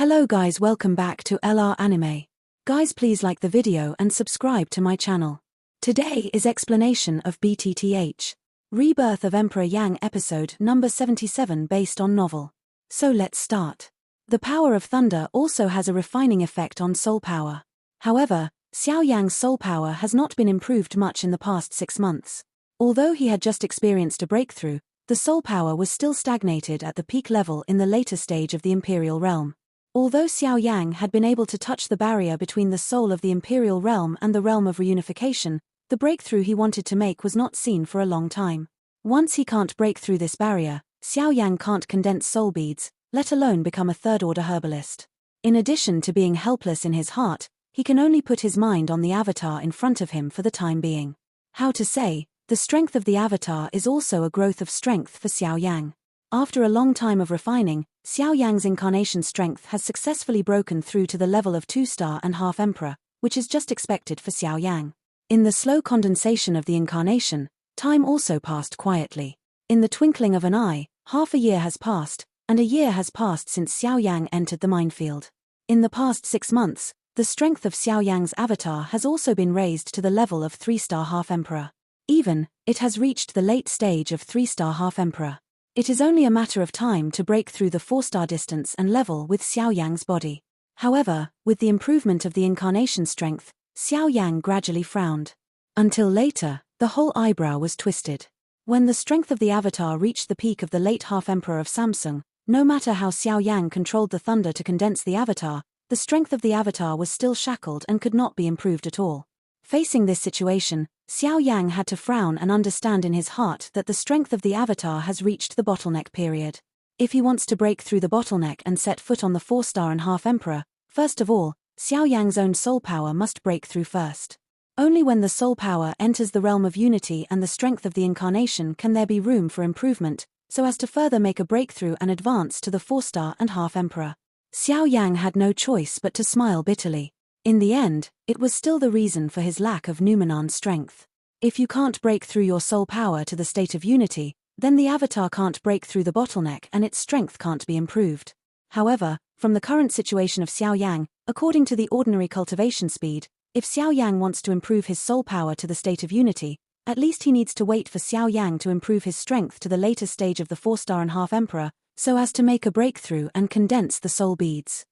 Hello guys, welcome back to LR Anime. Guys, please like the video and subscribe to my channel. Today is explanation of BTTH Rebirth of Emperor Yang episode number 77 based on novel. So let's start. The power of thunder also has a refining effect on soul power. However, Xiao Yan's soul power has not been improved much in the past 6 months. Although he had just experienced a breakthrough, the soul power was still stagnated at the peak level in the later stage of the Imperial Realm. Although Xiao Yan had been able to touch the barrier between the soul of the Imperial Realm and the realm of reunification, the breakthrough he wanted to make was not seen for a long time. Once he can't break through this barrier, Xiao Yan can't condense soul beads, let alone become a third-order herbalist. In addition to being helpless in his heart, he can only put his mind on the avatar in front of him for the time being. How to say, the strength of the avatar is also a growth of strength for Xiao Yan. After a long time of refining, Xiao Yan's incarnation strength has successfully broken through to the level of 2-star and half emperor, which is just expected for Xiao Yan. In the slow condensation of the incarnation, time also passed quietly. In the twinkling of an eye, half a year has passed, and a year has passed since Xiao Yan entered the minefield. In the past 6 months, the strength of Xiao Yan's avatar has also been raised to the level of 3-star half emperor. Even, it has reached the late stage of 3-star half emperor. It is only a matter of time to break through the 4-star distance and level with Xiao Yan's body. However, with the improvement of the incarnation strength, Xiao Yan gradually frowned. Until later, the whole eyebrow was twisted. When the strength of the avatar reached the peak of the late half-emperor of Samsung, no matter how Xiao Yan controlled the thunder to condense the avatar, the strength of the avatar was still shackled and could not be improved at all. Facing this situation, Xiao Yan had to frown and understand in his heart that the strength of the avatar has reached the bottleneck period. If he wants to break through the bottleneck and set foot on the 4-star and half emperor, first of all, Xiao Yan's own soul power must break through first. Only when the soul power enters the realm of unity and the strength of the incarnation can there be room for improvement, so as to further make a breakthrough and advance to the 4-star and half emperor. Xiao Yan had no choice but to smile bitterly. In the end, it was still the reason for his lack of Numenon strength. If you can't break through your soul power to the state of unity, then the avatar can't break through the bottleneck and its strength can't be improved. However, from the current situation of Xiao Yan, according to the ordinary cultivation speed, if Xiao Yan wants to improve his soul power to the state of unity, at least he needs to wait for Xiao Yan to improve his strength to the later stage of the 4-star and half emperor, so as to make a breakthrough and condense the soul beads.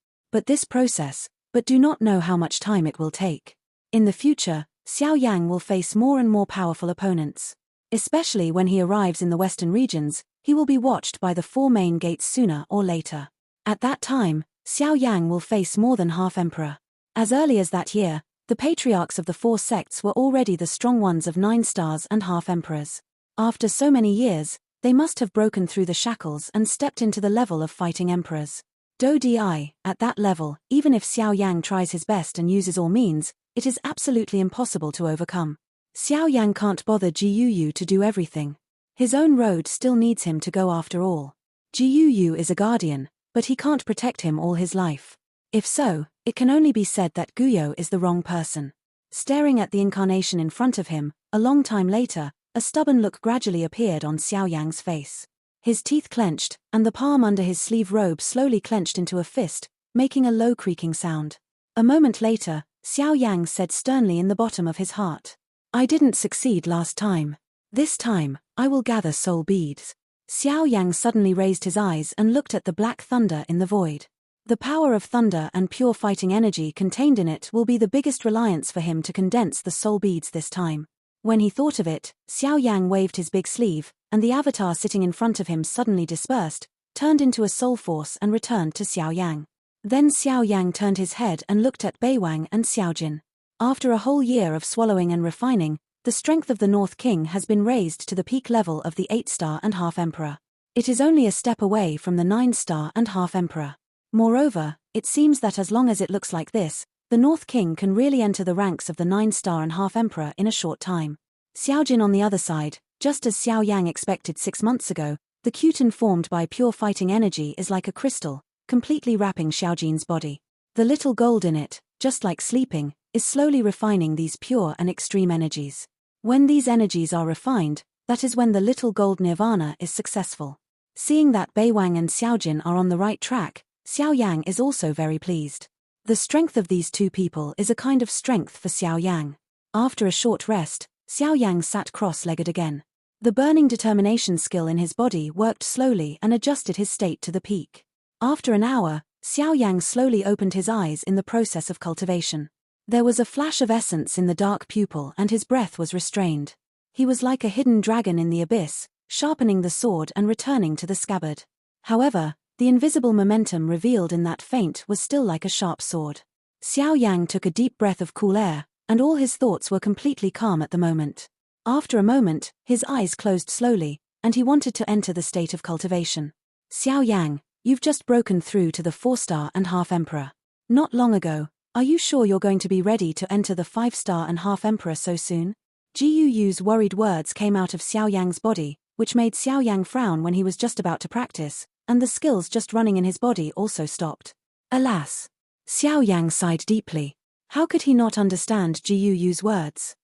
But do not know how much time it will take. In the future, Xiao Yan will face more and more powerful opponents. Especially when he arrives in the western regions, he will be watched by the 4 main gates sooner or later. At that time, Xiao Yan will face more than half emperor. As early as that year, the patriarchs of the 4 sects were already the strong ones of 9 stars and half emperors. After so many years, they must have broken through the shackles and stepped into the level of fighting emperors. At that level, even if Xiao Yan tries his best and uses all means, it is absolutely impossible to overcome. Xiao Yan can't bother Jiu to do everything. His own road still needs him to go after all. Jiu is a guardian, but he can't protect him all his life. If so, it can only be said that Guyo is the wrong person. Staring at the incarnation in front of him, a long time later, a stubborn look gradually appeared on Xiao Yan's face. His teeth clenched, and the palm under his sleeve robe slowly clenched into a fist, making a low creaking sound. A moment later, Xiao Yan said sternly in the bottom of his heart, "I didn't succeed last time. This time, I will gather soul beads." Xiao Yan suddenly raised his eyes and looked at the black thunder in the void. The power of thunder and pure fighting energy contained in it will be the biggest reliance for him to condense the soul beads this time. When he thought of it, Xiao Yan waved his big sleeve, and the avatar sitting in front of him suddenly dispersed, turned into a soul force and returned to Xiao Yan. Then Xiao Yan turned his head and looked at Beiwang and Xiaojin. After a whole year of swallowing and refining, the strength of the North King has been raised to the peak level of the 8-star and half emperor. It is only a step away from the 9-star and half emperor. Moreover, it seems that as long as it looks like this, the North King can really enter the ranks of the 9-star and half emperor in a short time. Xiaojin on the other side, just as Xiao Yan expected 6 months ago, the Quten formed by pure fighting energy is like a crystal, completely wrapping Xiaojin's body. The little gold in it, just like sleeping, is slowly refining these pure and extreme energies. When these energies are refined, that is when the little gold nirvana is successful. Seeing that Beiwang and Xiaojin are on the right track, Xiao Yang is also very pleased. The strength of these two people is a kind of strength for Xiao Yang. After a short rest, Xiao Yang sat cross-legged again. The burning determination skill in his body worked slowly and adjusted his state to the peak. After an hour, Xiao Yang slowly opened his eyes in the process of cultivation. There was a flash of essence in the dark pupil and his breath was restrained. He was like a hidden dragon in the abyss, sharpening the sword and returning to the scabbard. However, the invisible momentum revealed in that feint was still like a sharp sword. Xiao Yang took a deep breath of cool air, and all his thoughts were completely calm at the moment. After a moment, his eyes closed slowly, and he wanted to enter the state of cultivation. Xiao Yang, you've just broken through to the 4-star and half Emperor. Not long ago. Are you sure you're going to be ready to enter the 5-star and half Emperor so soon? Jiu-Yu's worried words came out of Xiao Yang's body, which made Xiao Yang frown when he was just about to practice, and the skills just running in his body also stopped. Alas! Xiao Yang sighed deeply. How could he not understand Jiu-Yu's words?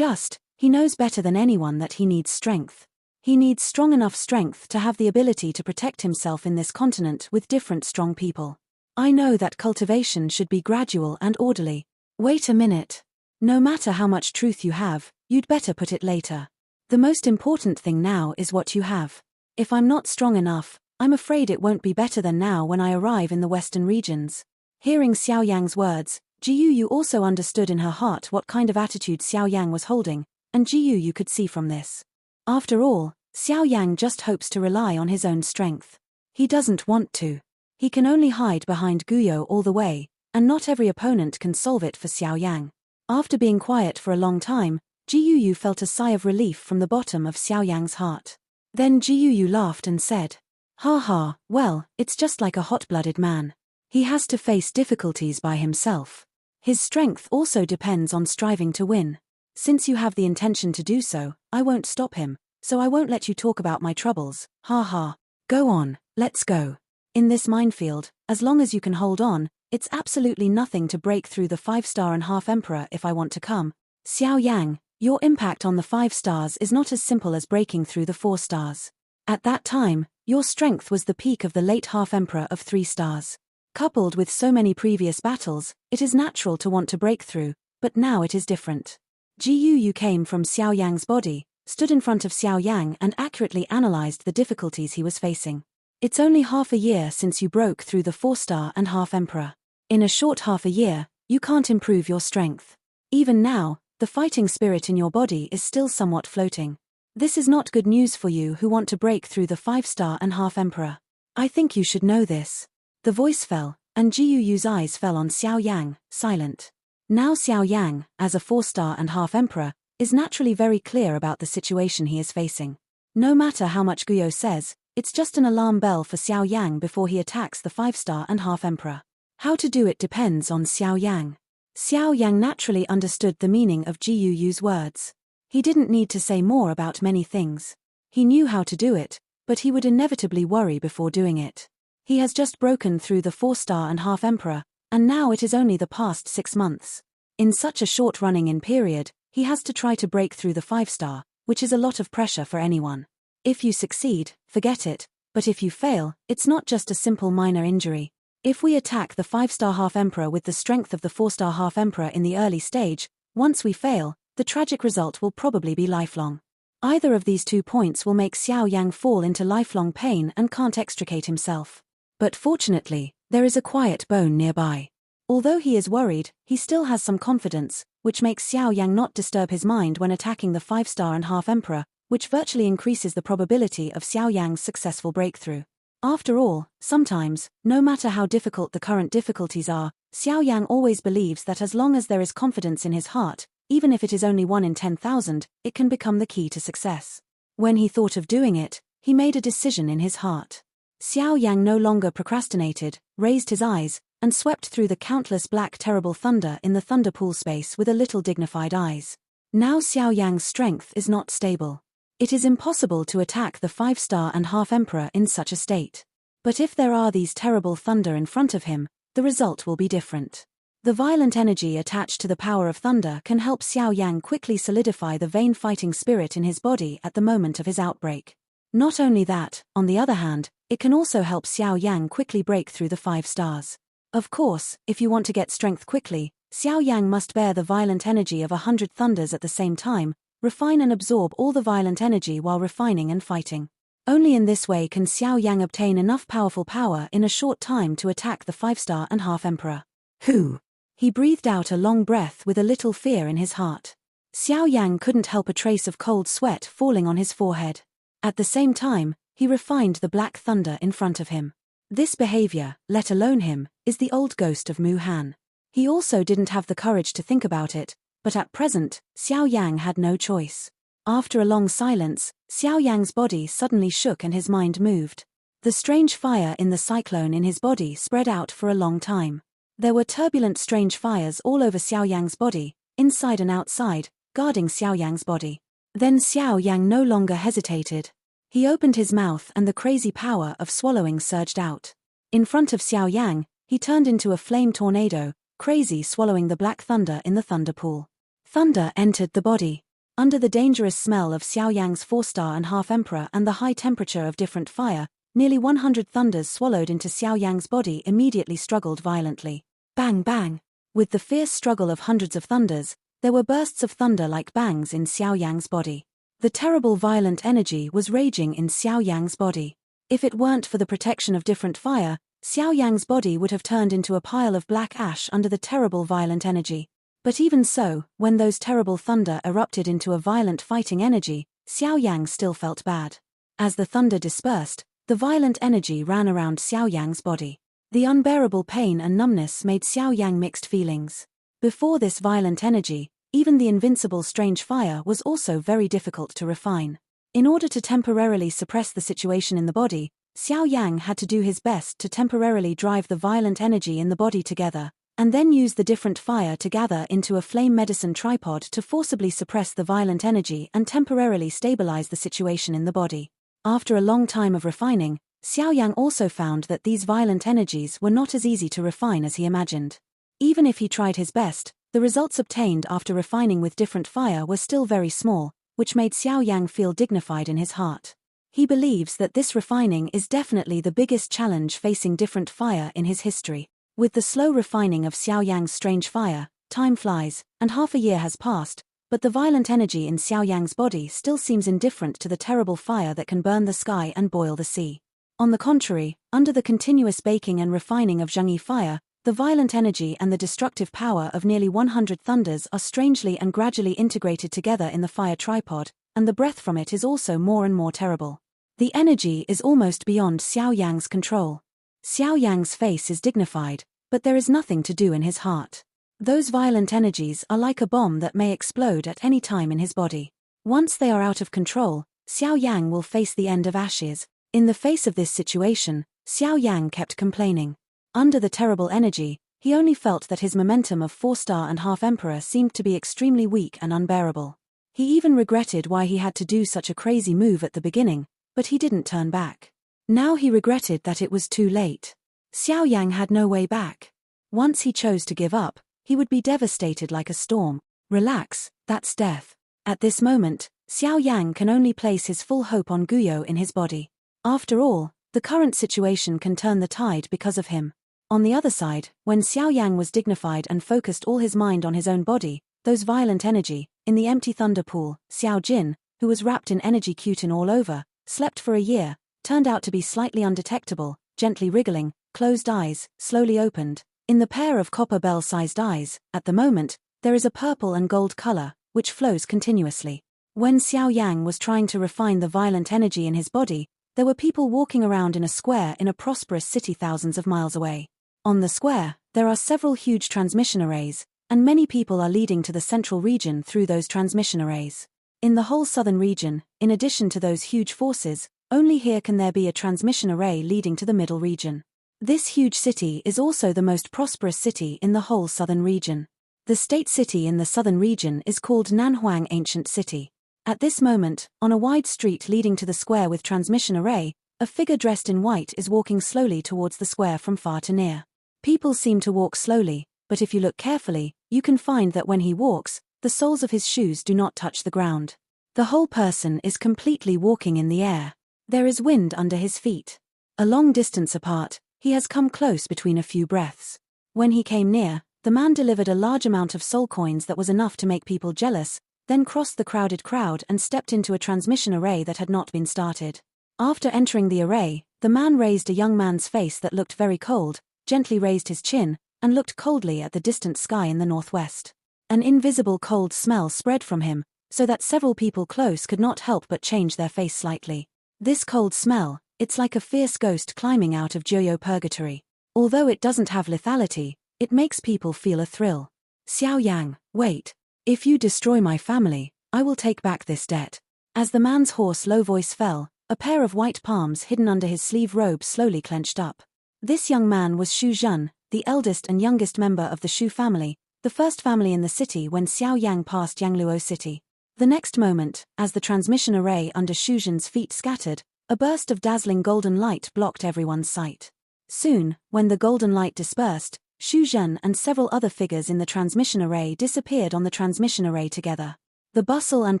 He knows better than anyone that he needs strength. He needs strong enough strength to have the ability to protect himself in this continent with different strong people. I know that cultivation should be gradual and orderly. Wait a minute. No matter how much truth you have, you'd better put it later. The most important thing now is what you have. If I'm not strong enough, I'm afraid it won't be better than now when I arrive in the western regions. Hearing Xiao Yang's words, Jiu-Yu also understood in her heart what kind of attitude Xiao Yang was holding, and Jiu-Yu could see from this. After all, Xiao Yang just hopes to rely on his own strength. He doesn't want to. He can only hide behind Guyo all the way, and not every opponent can solve it for Xiao Yang. After being quiet for a long time, Jiu-Yu felt a sigh of relief from the bottom of Xiao Yang's heart. Then Jiu-Yu laughed and said, "Ha ha, well, it's just like a hot-blooded man. He has to face difficulties by himself. His strength also depends on striving to win. Since you have the intention to do so, I won't stop him, so I won't let you talk about my troubles, ha ha. Go on, let's go. In this minefield, as long as you can hold on, it's absolutely nothing to break through the 5-star and half Emperor if I want to come. Xiao Yang, your impact on the 5 stars is not as simple as breaking through the 4 stars. At that time, your strength was the peak of the late half Emperor of 3 stars. Coupled with so many previous battles, it is natural to want to break through, but now it is different." Jiu-Yu came from Xiao Yang's body, stood in front of Xiao Yang and accurately analyzed the difficulties he was facing. It's only half a year since you broke through the 4-star and half Emperor. In a short half a year, you can't improve your strength. Even now, the fighting spirit in your body is still somewhat floating. This is not good news for you who want to break through the 5-star and half Emperor. I think you should know this. The voice fell, and Jiu-Yu's eyes fell on Xiao Yang, silent. Now Xiao Yang, as a 4-star and half Emperor, is naturally very clear about the situation he is facing. No matter how much Guyo says, it's just an alarm bell for Xiao Yang before he attacks the 5-star and half Emperor. How to do it depends on Xiao Yang. Xiao Yang naturally understood the meaning of Jiu-Yu's words. He didn't need to say more about many things. He knew how to do it, but he would inevitably worry before doing it. He has just broken through the 4-star and half Emperor, and now it is only the past 6 months. In such a short running-in period, he has to try to break through the 5-star, which is a lot of pressure for anyone. If you succeed, forget it, but if you fail, it's not just a simple minor injury. If we attack the 5-star half Emperor with the strength of the 4-star half Emperor in the early stage, once we fail, the tragic result will probably be lifelong. Either of these 2 points will make Xiao Yang fall into lifelong pain and can't extricate himself. But fortunately, there is a quiet bone nearby. Although he is worried, he still has some confidence, which makes Xiao Yang not disturb his mind when attacking the 5-star and half Emperor, which virtually increases the probability of Xiao Yang's successful breakthrough. After all, sometimes, no matter how difficult the current difficulties are, Xiao Yang always believes that as long as there is confidence in his heart, even if it is only 1 in 10,000, it can become the key to success. When he thought of doing it, he made a decision in his heart. Xiao Yang no longer procrastinated, raised his eyes, and swept through the countless black terrible thunder in the thunder pool space with a little dignified eyes. Now Xiao Yang's strength is not stable. It is impossible to attack the 5-star and half Emperor in such a state. But if there are these terrible thunder in front of him, the result will be different. The violent energy attached to the power of thunder can help Xiao Yang quickly solidify the vain fighting spirit in his body at the moment of his outbreak. Not only that, on the other hand, it can also help Xiao Yang quickly break through the 5 stars. Of course, if you want to get strength quickly, Xiao Yang must bear the violent energy of 100 thunders at the same time, refine and absorb all the violent energy while refining and fighting. Only in this way can Xiao Yang obtain enough powerful power in a short time to attack the 5-star and half emperor. Who? He breathed out a long breath with a little fear in his heart. Xiao Yang couldn't help a trace of cold sweat falling on his forehead. At the same time, he refined the black thunder in front of him. This behavior, let alone him, is the old ghost of Mu Han. He also didn't have the courage to think about it, but at present, Xiao Yang had no choice. After a long silence, Xiao Yang's body suddenly shook and his mind moved. The strange fire in the cyclone in his body spread out for a long time. There were turbulent strange fires all over Xiao Yang's body, inside and outside, guarding Xiao Yang's body. Then Xiao Yang no longer hesitated. He opened his mouth and the crazy power of swallowing surged out. In front of Xiao Yang, he turned into a flame tornado, crazy swallowing the black thunder in the thunder pool. Thunder entered the body. Under the dangerous smell of Xiao Yang's 4-star and half emperor and the high temperature of different fire, nearly 100 thunders swallowed into Xiao Yang's body immediately struggled violently. Bang bang! With the fierce struggle of hundreds of thunders, there were bursts of thunder like bangs in Xiao Yang's body. The terrible violent energy was raging in Xiao Yang's body. If it weren't for the protection of different fire, Xiao Yang's body would have turned into a pile of black ash under the terrible violent energy. But even so, when those terrible thunder erupted into a violent fighting energy, Xiao Yang still felt bad. As the thunder dispersed, the violent energy ran around Xiao Yang's body. The unbearable pain and numbness made Xiao Yang mixed feelings. Before this violent energy, even the invincible strange fire was also very difficult to refine. In order to temporarily suppress the situation in the body, Xiao Yang had to do his best to temporarily drive the violent energy in the body together, and then use the different fire to gather into a flame medicine tripod to forcibly suppress the violent energy and temporarily stabilize the situation in the body. After a long time of refining, Xiao Yang also found that these violent energies were not as easy to refine as he imagined. Even if he tried his best, the results obtained after refining with different fire were still very small, which made Xiao Yang feel dignified in his heart. He believes that this refining is definitely the biggest challenge facing different fire in his history. With the slow refining of Xiao Yang's strange fire, time flies, and half a year has passed, but the violent energy in Xiao Yang's body still seems indifferent to the terrible fire that can burn the sky and boil the sea. On the contrary, under the continuous baking and refining of Zhengyi fire, the violent energy and the destructive power of nearly 100 thunders are strangely and gradually integrated together in the fire tripod, and the breath from it is also more and more terrible. The energy is almost beyond Xiao Yang's control. Xiao Yang's face is dignified, but there is nothing to do in his heart. Those violent energies are like a bomb that may explode at any time in his body. Once they are out of control, Xiao Yang will face the end of ashes. In the face of this situation, Xiao Yang kept complaining. Under the terrible energy, he only felt that his momentum of 4-star and half emperor seemed to be extremely weak and unbearable. He even regretted why he had to do such a crazy move at the beginning, but he didn't turn back. Now he regretted that it was too late. Xiao Yang had no way back. Once he chose to give up, he would be devastated like a storm. Relax, that's death. At this moment, Xiao Yang can only place his full hope on Guyo in his body. After all, the current situation can turn the tide because of him. On the other side, when Xiao Yang was dignified and focused all his mind on his own body, those violent energy, in the empty thunder pool, Xiao Jin, who was wrapped in energy cutin all over, slept for a year, turned out to be slightly undetectable, gently wriggling, closed eyes, slowly opened. In the pair of copper bell-sized eyes, at the moment, there is a purple and gold color, which flows continuously. When Xiao Yang was trying to refine the violent energy in his body, there were people walking around in a square in a prosperous city thousands of miles away. On the square, there are several huge transmission arrays, and many people are leading to the central region through those transmission arrays. In the whole southern region, in addition to those huge forces, only here can there be a transmission array leading to the middle region. This huge city is also the most prosperous city in the whole southern region. The state city in the southern region is called Nanhuang Ancient City. At this moment, on a wide street leading to the square with transmission array, a figure dressed in white is walking slowly towards the square from far to near. People seem to walk slowly, but if you look carefully, you can find that when he walks, the soles of his shoes do not touch the ground. The whole person is completely walking in the air. There is wind under his feet. A long distance apart, he has come close between a few breaths. When he came near, the man delivered a large amount of soul coins that was enough to make people jealous, then crossed the crowded crowd and stepped into a transmission array that had not been started. After entering the array, the man raised a young man's face that looked very cold, gently raised his chin, and looked coldly at the distant sky in the northwest. An invisible cold smell spread from him, so that several people close could not help but change their face slightly. This cold smell, it's like a fierce ghost climbing out of Joyo purgatory. Although it doesn't have lethality, it makes people feel a thrill. Xiao Yan, wait. If you destroy my family, I will take back this debt. As the man's hoarse low voice fell, a pair of white palms hidden under his sleeve robe slowly clenched up. This young man was Xu Zhen, the eldest and youngest member of the Xu family, the first family in the city when Xiao Yang passed Yangluo City. The next moment, as the transmission array under Xu Zhen's feet scattered, a burst of dazzling golden light blocked everyone's sight. Soon, when the golden light dispersed, Xu Zhen and several other figures in the transmission array disappeared on the transmission array together. The bustle and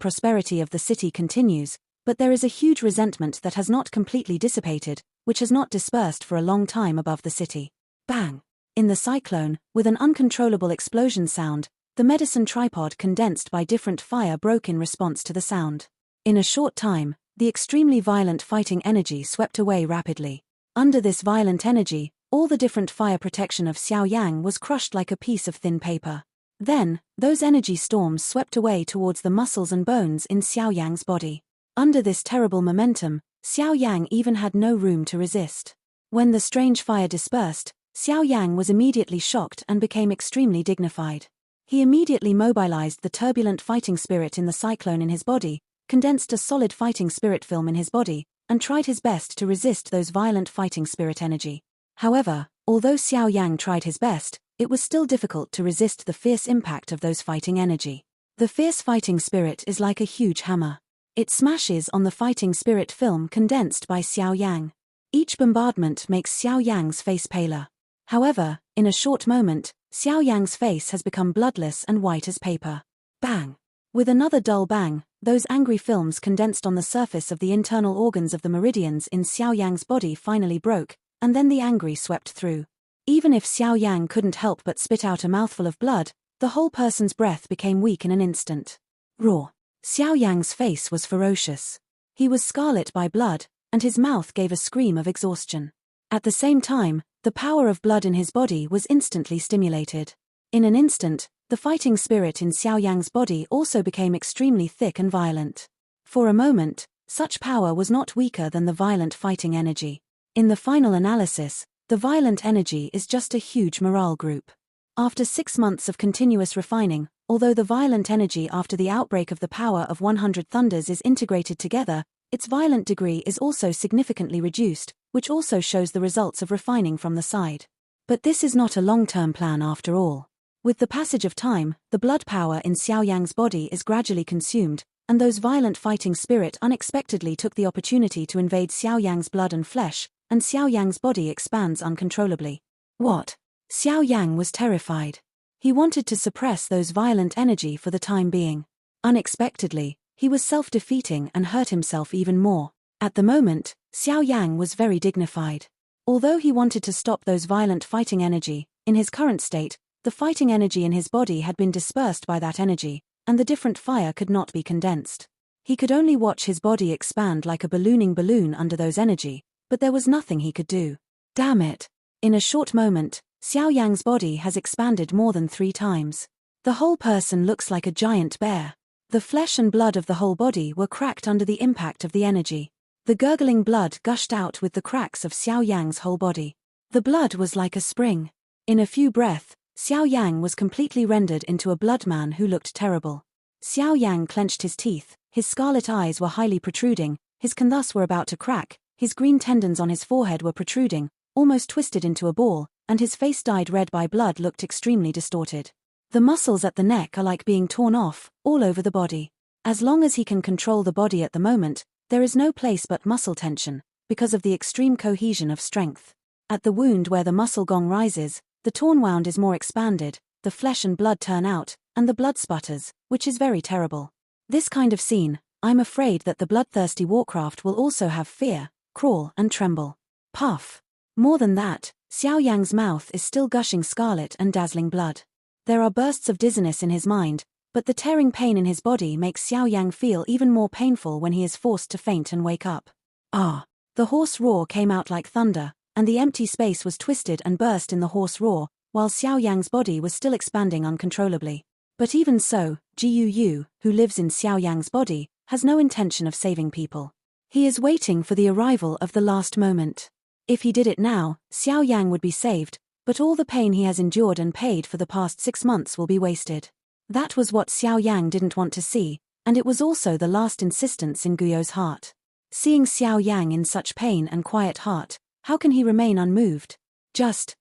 prosperity of the city continues, but there is a huge resentment that has not completely dissipated, which has not dispersed for a long time above the city. Bang! In the cyclone, with an uncontrollable explosion sound, the medicine tripod condensed by different fire broke in response to the sound. In a short time, the extremely violent fighting energy swept away rapidly. Under this violent energy, all the different fire protection of Xiao Yang was crushed like a piece of thin paper. Then, those energy storms swept away towards the muscles and bones in Xiao Yang's body. Under this terrible momentum, Xiao Yang even had no room to resist. When the strange fire dispersed, Xiao Yang was immediately shocked and became extremely dignified. He immediately mobilized the turbulent fighting spirit in the cyclone in his body, condensed a solid fighting spirit film in his body, and tried his best to resist those violent fighting spirit energy. However, although Xiao Yang tried his best, it was still difficult to resist the fierce impact of those fighting energy. The fierce fighting spirit is like a huge hammer. It smashes on the fighting spirit film condensed by Xiao Yang. Each bombardment makes Xiao Yang's face paler. However, in a short moment, Xiao Yang's face has become bloodless and white as paper. Bang! With another dull bang, those angry films condensed on the surface of the internal organs of the meridians in Xiao Yang's body finally broke, and then the angry swept through. Even if Xiao Yang couldn't help but spit out a mouthful of blood, the whole person's breath became weak in an instant. Raw. Xiao Yang's face was ferocious. He was scarlet by blood, and his mouth gave a scream of exhaustion. At the same time, the power of blood in his body was instantly stimulated. In an instant, the fighting spirit in Xiao Yang's body also became extremely thick and violent. For a moment, such power was not weaker than the violent fighting energy. In the final analysis, the violent energy is just a huge morale group. After 6 months of continuous refining, although the violent energy after the outbreak of the power of 100 thunders is integrated together, its violent degree is also significantly reduced, which also shows the results of refining from the side. But this is not a long-term plan after all. With the passage of time, the blood power in Xiao Yang's body is gradually consumed, and those violent fighting spirit unexpectedly took the opportunity to invade Xiao Yang's blood and flesh, and Xiao Yang's body expands uncontrollably. What? Xiao Yang was terrified. He wanted to suppress those violent energy for the time being. Unexpectedly, he was self-defeating and hurt himself even more. At the moment, Xiao Yang was very dignified. Although he wanted to stop those violent fighting energy, in his current state, the fighting energy in his body had been dispersed by that energy, and the different fire could not be condensed. He could only watch his body expand like a ballooning balloon under those energy, but there was nothing he could do. Damn it! In a short moment, Xiao Yang's body has expanded more than 3 times. The whole person looks like a giant bear. The flesh and blood of the whole body were cracked under the impact of the energy. The gurgling blood gushed out with the cracks of Xiao Yang's whole body. The blood was like a spring. In a few breaths, Xiao Yang was completely rendered into a blood man who looked terrible. Xiao Yang clenched his teeth, his scarlet eyes were highly protruding, his canthus were about to crack, his green tendons on his forehead were protruding, almost twisted into a ball, and his face dyed red by blood looked extremely distorted. The muscles at the neck are like being torn off, all over the body. As long as he can control the body at the moment, there is no place but muscle tension, because of the extreme cohesion of strength. At the wound where the muscle gong rises, the torn wound is more expanded, the flesh and blood turn out, and the blood sputters, which is very terrible. This kind of scene, I'm afraid that the bloodthirsty Warcraft will also have fear, crawl and tremble. Puff. More than that, Xiao Yang's mouth is still gushing scarlet and dazzling blood. There are bursts of dizziness in his mind, but the tearing pain in his body makes Xiao Yang feel even more painful when he is forced to faint and wake up. Ah! The hoarse roar came out like thunder, and the empty space was twisted and burst in the hoarse roar, while Xiao Yang's body was still expanding uncontrollably. But even so, Jiu, who lives in Xiao Yang's body, has no intention of saving people. He is waiting for the arrival of the last moment. If he did it now, Xiao Yang would be saved, but all the pain he has endured and paid for the past 6 months will be wasted. That was what Xiao Yang didn't want to see, and it was also the last insistence in Guyo's heart. Seeing Xiao Yang in such pain and quiet heart, how can he remain unmoved?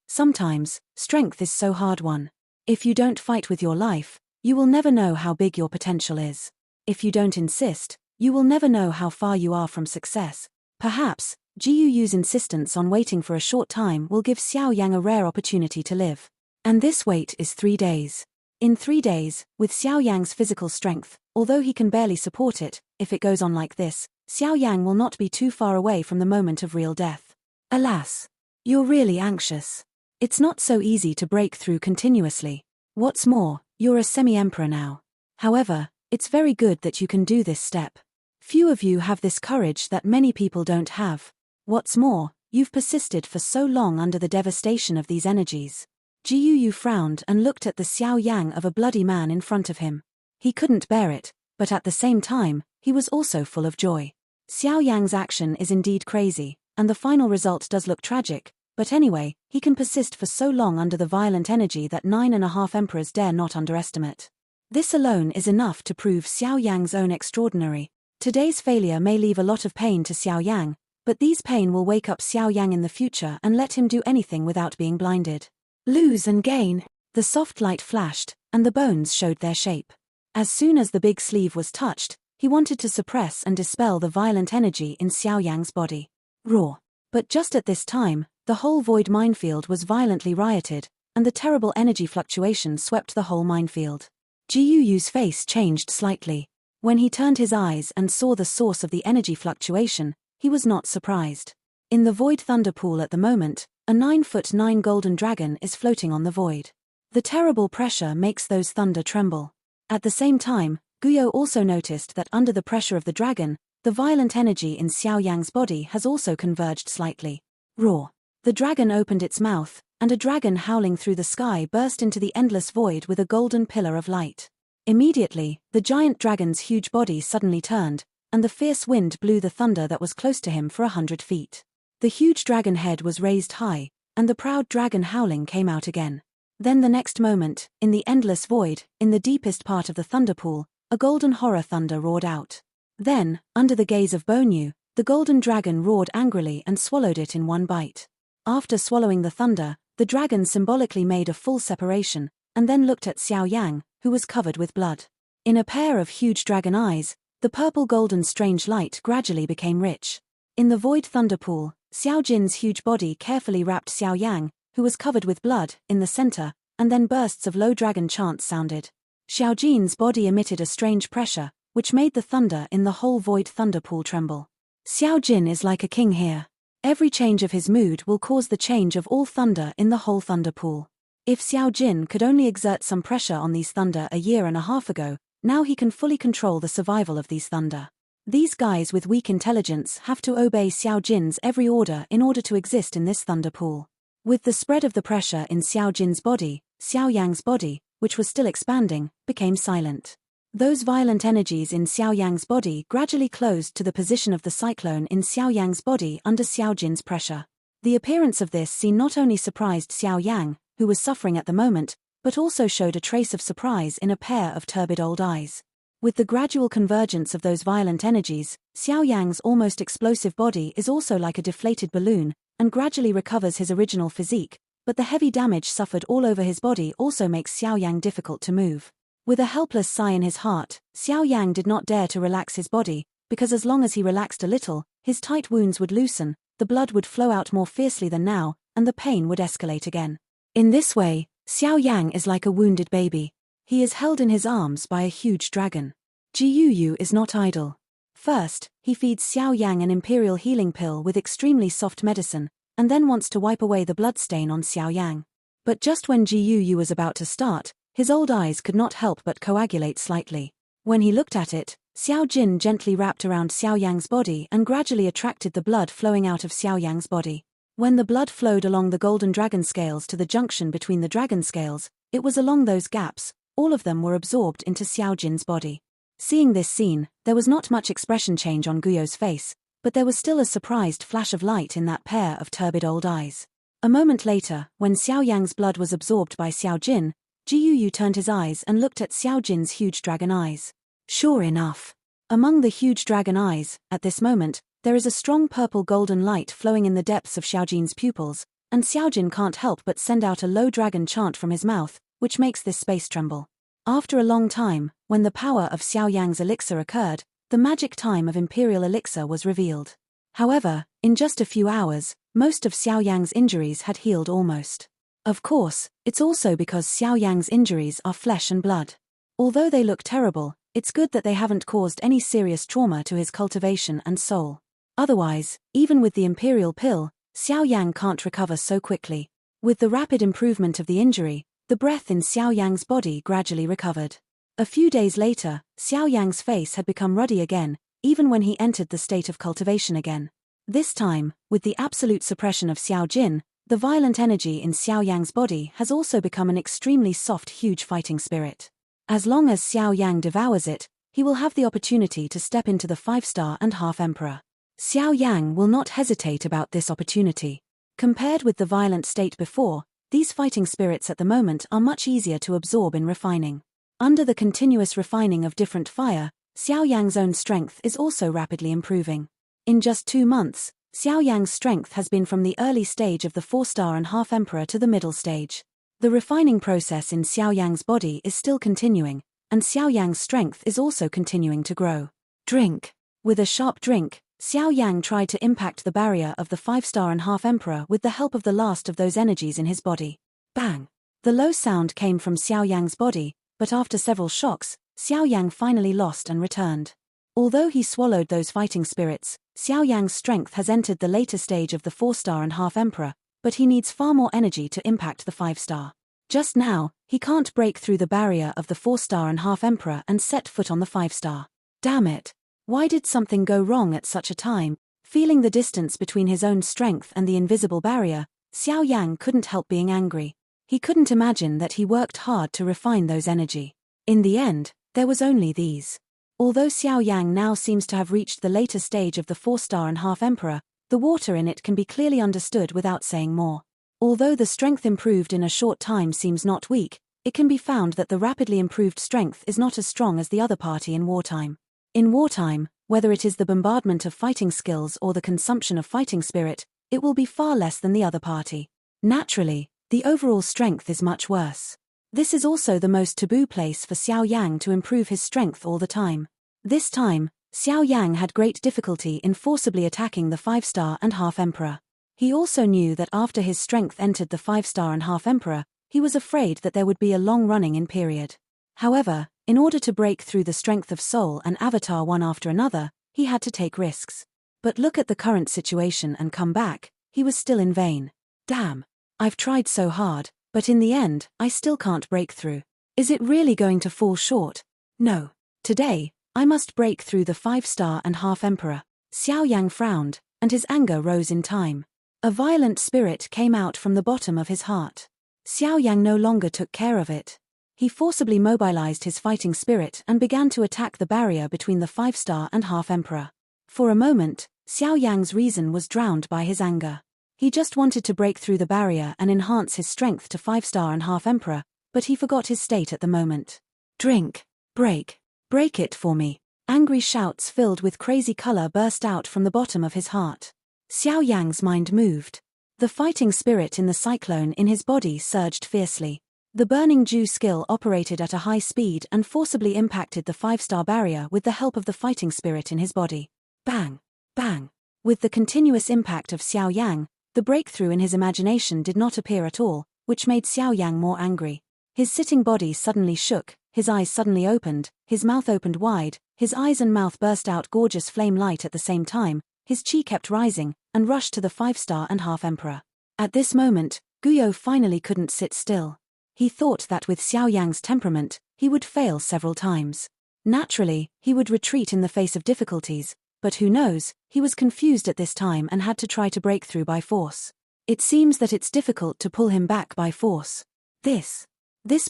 Sometimes, strength is so hard won. If you don't fight with your life, you will never know how big your potential is. If you don't insist, you will never know how far you are from success. Perhaps, Jiu's insistence on waiting for a short time will give Xiao Yang a rare opportunity to live. And this wait is 3 days. In 3 days, with Xiao Yang's physical strength, although he can barely support it, if it goes on like this, Xiao Yang will not be too far away from the moment of real death. Alas! You're really anxious. It's not so easy to break through continuously. What's more, you're a semi-emperor now. However, it's very good that you can do this step. Few of you have this courage that many people don't have. What's more, you've persisted for so long under the devastation of these energies. Jiu frowned and looked at the Xiao Yang of a bloody man in front of him. He couldn't bear it, but at the same time, he was also full of joy. Xiao Yang's action is indeed crazy, and the final result does look tragic, but anyway, he can persist for so long under the violent energy that 9.5 emperors dare not underestimate. This alone is enough to prove Xiao Yang's own extraordinary. Today's failure may leave a lot of pain to Xiao Yang, but these pain will wake up Xiao Yang in the future and let him do anything without being blinded. Lose and gain. The soft light flashed, and the bones showed their shape. As soon as the big sleeve was touched, he wanted to suppress and dispel the violent energy in Xiao Yang's body. Roar. But just at this time, the whole void minefield was violently rioted, and the terrible energy fluctuation swept the whole minefield. Jiu's face changed slightly. When he turned his eyes and saw the source of the energy fluctuation, he was not surprised. In the void thunder pool at the moment, a 9'9" golden dragon is floating on the void. The terrible pressure makes those thunder tremble. At the same time, Guyo also noticed that under the pressure of the dragon, the violent energy in Xiao Yang's body has also converged slightly. Roar. The dragon opened its mouth, and a dragon howling through the sky burst into the endless void with a golden pillar of light. Immediately, the giant dragon's huge body suddenly turned, and the fierce wind blew the thunder that was close to him for 100 feet. The huge dragon head was raised high, and the proud dragon howling came out again. Then the next moment, in the endless void, in the deepest part of the thunder pool, a golden horror thunder roared out. Then, under the gaze of Bonyu, the golden dragon roared angrily and swallowed it in one bite. After swallowing the thunder, the dragon symbolically made a full separation, and then looked at Xiao Yang, who was covered with blood. In a pair of huge dragon eyes, the purple-golden strange light gradually became rich. In the void thunder pool, Xiao Jin's huge body carefully wrapped Xiao Yang, who was covered with blood, in the center, and then bursts of low dragon chants sounded. Xiao Jin's body emitted a strange pressure, which made the thunder in the whole void thunder pool tremble. Xiao Jin is like a king here. Every change of his mood will cause the change of all thunder in the whole thunder pool. If Xiao Jin could only exert some pressure on these thunder a year and a half ago, now he can fully control the survival of these thunder. These guys with weak intelligence have to obey Xiao Jin's every order in order to exist in this thunder pool. With the spread of the pressure in Xiao Jin's body, Xiao Yang's body, which was still expanding, became silent. Those violent energies in Xiao Yang's body gradually closed to the position of the cyclone in Xiao Yang's body under Xiao Jin's pressure. The appearance of this scene not only surprised Xiao Yang, who was suffering at the moment, but also showed a trace of surprise in a pair of turbid old eyes. With the gradual convergence of those violent energies, Xiao Yang's almost explosive body is also like a deflated balloon, and gradually recovers his original physique, but the heavy damage suffered all over his body also makes Xiao Yang difficult to move. With a helpless sigh in his heart, Xiao Yang did not dare to relax his body, because as long as he relaxed a little, his tight wounds would loosen, the blood would flow out more fiercely than now, and the pain would escalate again. In this way, Xiao Yang is like a wounded baby. He is held in his arms by a huge dragon. Jiu is not idle. First, he feeds Xiao Yang an imperial healing pill with extremely soft medicine, and then wants to wipe away the bloodstain on Xiao Yang. But just when Yu was about to start, his old eyes could not help but coagulate slightly. When he looked at it, Xiao Jin gently wrapped around Xiao Yang's body and gradually attracted the blood flowing out of Xiao Yang's body. When the blood flowed along the golden dragon scales to the junction between the dragon scales, it was along those gaps, all of them were absorbed into Xiao Jin's body. Seeing this scene, there was not much expression change on Guyo's face, but there was still a surprised flash of light in that pair of turbid old eyes. A moment later, when Xiao Yang's blood was absorbed by Xiao Jin, Yu turned his eyes and looked at Xiao Jin's huge dragon eyes. Sure enough. Among the huge dragon eyes, at this moment, there is a strong purple golden light flowing in the depths of Xiao Jin's pupils, and Xiao Jin can't help but send out a low dragon chant from his mouth, which makes this space tremble. After a long time, when the power of Xiao Yang's elixir occurred, the magic time of Imperial Elixir was revealed. However, in just a few hours, most of Xiao Yang's injuries had healed almost. Of course, it's also because Xiao Yang's injuries are flesh and blood. Although they look terrible, it's good that they haven't caused any serious trauma to his cultivation and soul. Otherwise, even with the Imperial Pill, Xiao Yang can't recover so quickly. With the rapid improvement of the injury, the breath in Xiao Yang's body gradually recovered. A few days later, Xiao Yang's face had become ruddy again, even when he entered the state of cultivation again. This time, with the absolute suppression of Xiao Jin, the violent energy in Xiao Yang's body has also become an extremely soft, huge fighting spirit. As long as Xiao Yang devours it, he will have the opportunity to step into the 5-star and half emperor. Xiao Yang will not hesitate about this opportunity. Compared with the violent state before, these fighting spirits at the moment are much easier to absorb in refining. Under the continuous refining of different fire, Xiao Yang's own strength is also rapidly improving. In just 2 months, Xiao Yang's strength has been from the early stage of the 4-star and half emperor to the middle stage. The refining process in Xiao Yang's body is still continuing, and Xiao Yang's strength is also continuing to grow. Drink. With a sharp drink, Xiao Yang tried to impact the barrier of the 5-star and half emperor with the help of the last of those energies in his body. Bang! The low sound came from Xiao Yang's body, but after several shocks, Xiao Yang finally lost and returned. Although he swallowed those fighting spirits, Xiao Yang's strength has entered the later stage of the 4-star and half emperor, but he needs far more energy to impact the 5-star. Just now, he can't break through the barrier of the 4-star and half emperor and set foot on the 5-star. Damn it! Why did something go wrong at such a time? Feeling the distance between his own strength and the invisible barrier, Xiao Yang couldn't help being angry. He couldn't imagine that he worked hard to refine those energy. In the end, there was only these. Although Xiao Yang now seems to have reached the later stage of the 4-star and half emperor, the water in it can be clearly understood without saying more. Although the strength improved in a short time seems not weak, it can be found that the rapidly improved strength is not as strong as the other party in wartime. In wartime, whether it is the bombardment of fighting skills or the consumption of fighting spirit, it will be far less than the other party. Naturally, the overall strength is much worse. This is also the most taboo place for Xiao Yang to improve his strength all the time. This time, Xiao Yang had great difficulty in forcibly attacking the 5-star and half emperor. He also knew that after his strength entered the 5-star and half emperor, he was afraid that there would be a long running-in period. However, in order to break through the strength of soul and avatar one after another, he had to take risks. But look at the current situation and come back, he was still in vain. Damn. I've tried so hard, but in the end, I still can't break through. Is it really going to fall short? No. Today, I must break through the 5-star and half emperor. Xiao Yang frowned, and his anger rose in time. A violent spirit came out from the bottom of his heart. Xiao Yang no longer took care of it. He forcibly mobilized his fighting spirit and began to attack the barrier between the 5-star and half emperor. For a moment, Xiao Yang's reason was drowned by his anger. He just wanted to break through the barrier and enhance his strength to 5-star and half emperor, but he forgot his state at the moment. Drink. Break. Break it for me. Angry shouts filled with crazy color burst out from the bottom of his heart. Xiao Yang's mind moved. The fighting spirit in the cyclone in his body surged fiercely. The burning dew skill operated at a high speed and forcibly impacted the 5-star barrier with the help of the fighting spirit in his body. Bang. Bang. With the continuous impact of Xiao Yang, the breakthrough in his imagination did not appear at all, which made Xiao Yang more angry. His sitting body suddenly shook, his eyes suddenly opened, his mouth opened wide, his eyes and mouth burst out gorgeous flame light at the same time, his chi kept rising, and rushed to the 5-star and half emperor. At this moment, Guyo finally couldn't sit still. He thought that with Xiao Yang's temperament, he would fail several times. Naturally, he would retreat in the face of difficulties, but who knows, he was confused at this time and had to try to break through by force. It seems that it's difficult to pull him back by force. This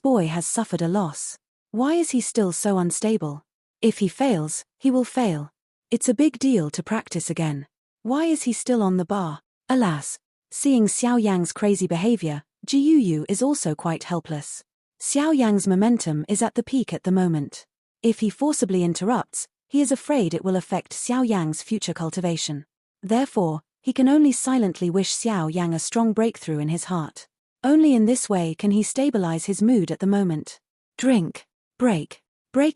boy has suffered a loss. Why is he still so unstable? If he fails, he will fail. It's a big deal to practice again. Why is he still on the bar? Alas, seeing Xiao Yang's crazy behavior, Jiyu is also quite helpless. Xiao Yang's momentum is at the peak at the moment. If he forcibly interrupts, he is afraid it will affect Xiao Yang's future cultivation. Therefore, he can only silently wish Xiao Yang a strong breakthrough in his heart. Only in this way can he stabilize his mood at the moment. Drink. Break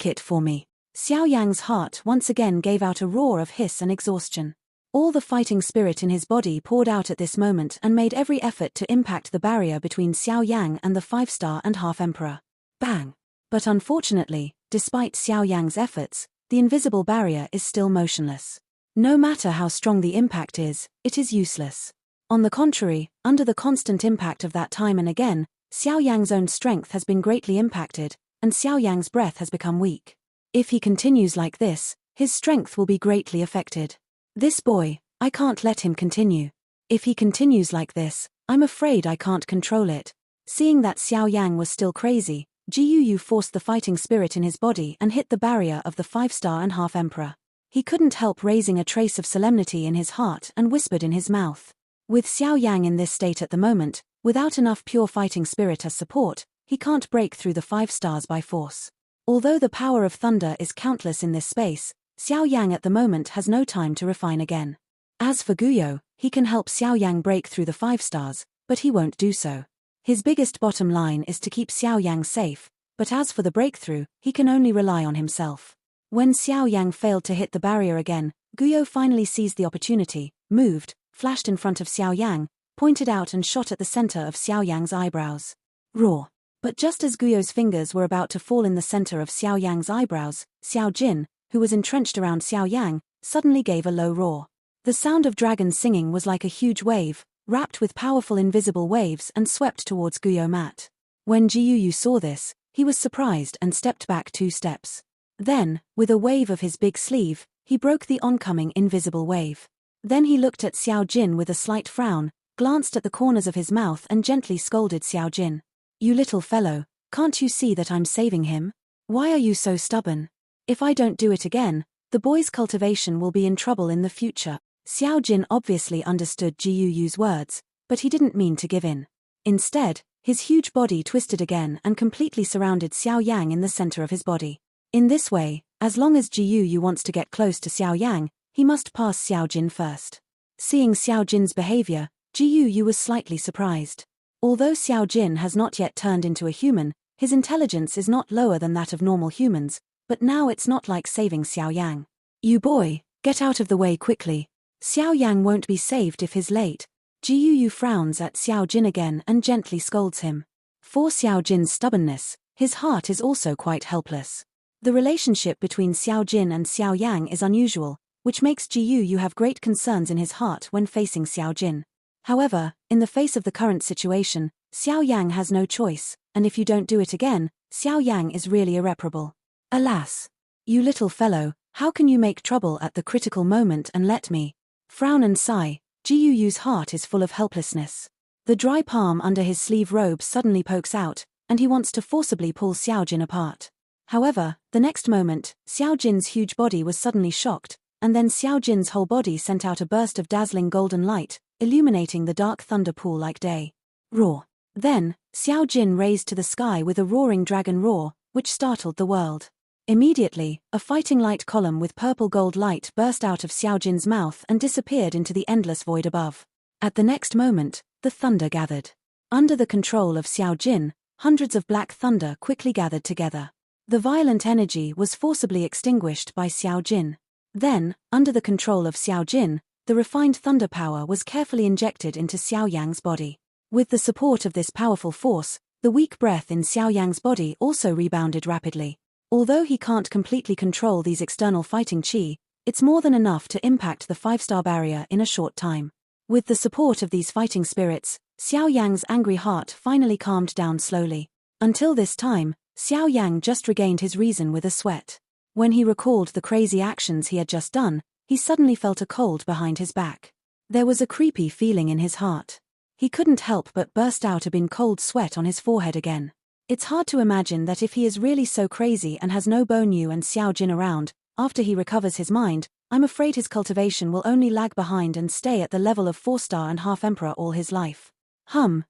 it for me. Xiao Yang's heart once again gave out a roar of hiss and exhaustion. All the fighting spirit in his body poured out at this moment and made every effort to impact the barrier between Xiao Yang and the 5-star and half emperor. Bang! But unfortunately, despite Xiao Yang's efforts, the invisible barrier is still motionless. No matter how strong the impact is, it is useless. On the contrary, under the constant impact of that time and again, Xiao Yang's own strength has been greatly impacted, and Xiao Yang's breath has become weak. If he continues like this, his strength will be greatly affected. This boy, I can't let him continue. If he continues like this, I'm afraid I can't control it. Seeing that Xiao Yang was still crazy, Jiyu forced the fighting spirit in his body and hit the barrier of the 5-star and half emperor. He couldn't help raising a trace of solemnity in his heart and whispered in his mouth. With Xiao Yang in this state at the moment, without enough pure fighting spirit as support, he can't break through the 5 stars by force. Although the power of thunder is countless in this space, Xiao Yang at the moment has no time to refine again. As for Guyo, he can help Xiao Yang break through the 5 stars, but he won't do so. His biggest bottom line is to keep Xiao Yang safe, but as for the breakthrough, he can only rely on himself. When Xiao Yang failed to hit the barrier again, Guyo finally seized the opportunity, moved, flashed in front of Xiao Yang, pointed out and shot at the center of Xiao Yang's eyebrows. Roar! But just as Guyo's fingers were about to fall in the center of Xiao Yang's eyebrows, Xiao Jin, who was entrenched around Xiao Yang, suddenly gave a low roar. The sound of dragons singing was like a huge wave, wrapped with powerful invisible waves and swept towards Guyo mat. When Jiyu saw this, he was surprised and stepped back 2 steps. Then, with a wave of his big sleeve, he broke the oncoming invisible wave. Then he looked at Xiao Jin with a slight frown, glanced at the corners of his mouth and gently scolded Xiao Jin. You little fellow, can't you see that I'm saving him? Why are you so stubborn? If I don't do it again, the boy's cultivation will be in trouble in the future. Xiao Jin obviously understood Jiyu's words, but he didn't mean to give in. Instead, his huge body twisted again and completely surrounded Xiao Yang in the center of his body. In this way, as long as Jiyu wants to get close to Xiao Yang, he must pass Xiao Jin first. Seeing Xiao Jin's behavior, Jiyu was slightly surprised. Although Xiao Jin has not yet turned into a human, his intelligence is not lower than that of normal humans, but now it's not like saving Xiao Yang. You boy, get out of the way quickly. Xiao Yang won't be saved if he's late. Jiyu frowns at Xiao Jin again and gently scolds him. For Xiao Jin's stubbornness, his heart is also quite helpless. The relationship between Xiao Jin and Xiao Yang is unusual, which makes Jiyu have great concerns in his heart when facing Xiao Jin. However, in the face of the current situation, Xiao Yang has no choice, and if you don't do it again, Xiao Yang is really irreparable. Alas! You little fellow, how can you make trouble at the critical moment and let me? Frown and sigh, Jiyu's heart is full of helplessness. The dry palm under his sleeve robe suddenly pokes out, and he wants to forcibly pull Xiao Jin apart. However, the next moment, Xiao Jin's huge body was suddenly shocked, and then Xiao Jin's whole body sent out a burst of dazzling golden light, illuminating the dark thunder pool like day. Roar! Then, Xiao Jin raised to the sky with a roaring dragon roar, which startled the world. Immediately, a fighting light column with purple gold light burst out of Xiao Jin's mouth and disappeared into the endless void above. At the next moment, the thunder gathered. Under the control of Xiao Jin, hundreds of black thunder quickly gathered together. The violent energy was forcibly extinguished by Xiao Jin. Then, under the control of Xiao Jin, the refined thunder power was carefully injected into Xiao Yang's body. With the support of this powerful force, the weak breath in Xiao Yang's body also rebounded rapidly. Although he can't completely control these external fighting chi, it's more than enough to impact the 5-star barrier in a short time. With the support of these fighting spirits, Xiao Yang's angry heart finally calmed down slowly. Until this time, Xiao Yang just regained his reason with a sweat. When he recalled the crazy actions he had just done, he suddenly felt a cold behind his back. There was a creepy feeling in his heart. He couldn't help but burst out a cold sweat on his forehead again. It's hard to imagine that if he is really so crazy and has no Bo Niu and Xiao Jin around, after he recovers his mind, I'm afraid his cultivation will only lag behind and stay at the level of 4-star and half-emperor all his life.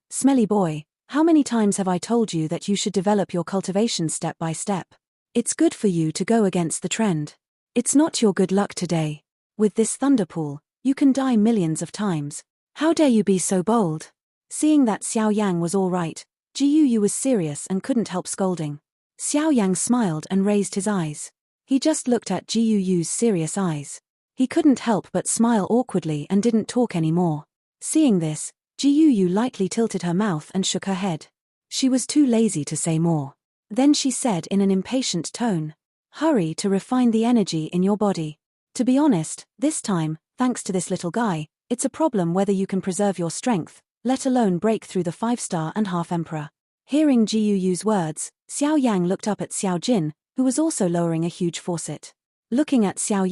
Smelly boy, how many times have I told you that you should develop your cultivation step by step? It's good for you to go against the trend. It's not your good luck today. With this thunder pool, you can die millions of times. How dare you be so bold? Seeing that Xiao Yang was all right, Ji Yu was serious and couldn't help scolding. Xiao Yang smiled and raised his eyes. He just looked at Ji Yu's serious eyes. He couldn't help but smile awkwardly and didn't talk anymore. Seeing this, Ji Yu lightly tilted her mouth and shook her head. She was too lazy to say more. Then she said in an impatient tone, "Hurry to refine the energy in your body. To be honest, this time, thanks to this little guy, it's a problem whether you can preserve your strength, let alone break through the 5-star and half-emperor." Hearing Ji Yu's words, Xiao Yang looked up at Xiao Jin, who was also lowering a huge faucet. Looking at Xiao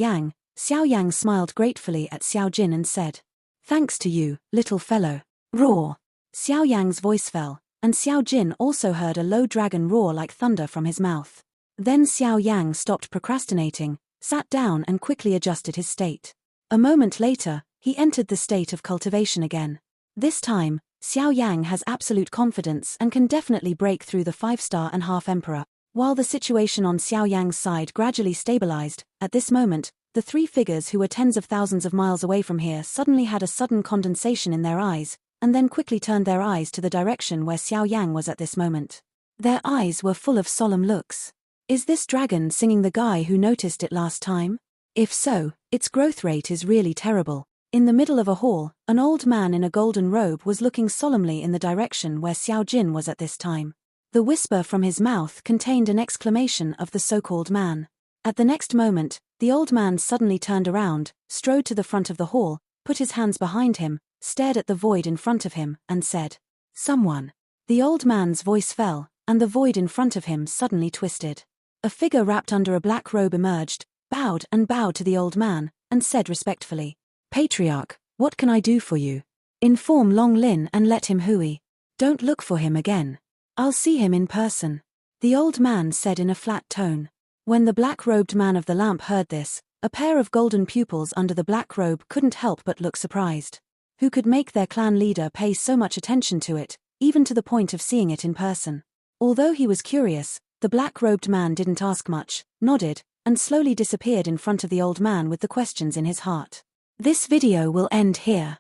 Yang smiled gratefully at Xiao Jin and said, "Thanks to you, little fellow." Roar! Xiao Yang's voice fell, and Xiao Jin also heard a low dragon roar like thunder from his mouth. Then Xiao Yang stopped procrastinating, sat down and quickly adjusted his state. A moment later, he entered the state of cultivation again. This time, Xiao Yang has absolute confidence and can definitely break through the 5-star and half-emperor. While the situation on Xiao Yang's side gradually stabilized, at this moment, the three figures who were tens of thousands of miles away from here suddenly had a sudden condensation in their eyes, and then quickly turned their eyes to the direction where Xiao Yang was at this moment. Their eyes were full of solemn looks. Is this dragon singing the guy who noticed it last time? If so, its growth rate is really terrible. In the middle of a hall, an old man in a golden robe was looking solemnly in the direction where Xiao Jin was at this time. The whisper from his mouth contained an exclamation of the so-called man. At the next moment, the old man suddenly turned around, strode to the front of the hall, put his hands behind him, stared at the void in front of him, and said, "Someone." The old man's voice fell, and the void in front of him suddenly twisted. A figure wrapped under a black robe emerged, bowed to the old man, and said respectfully, "Patriarch, what can I do for you? Inform Long Lin and let him hui. Don't look for him again. I'll see him in person," the old man said in a flat tone. When the black-robed man of the lamp heard this, a pair of golden pupils under the black robe couldn't help but look surprised. Who could make their clan leader pay so much attention to it, even to the point of seeing it in person? Although he was curious, the black-robed man didn't ask much, nodded, and slowly disappeared in front of the old man with the questions in his heart. This video will end here.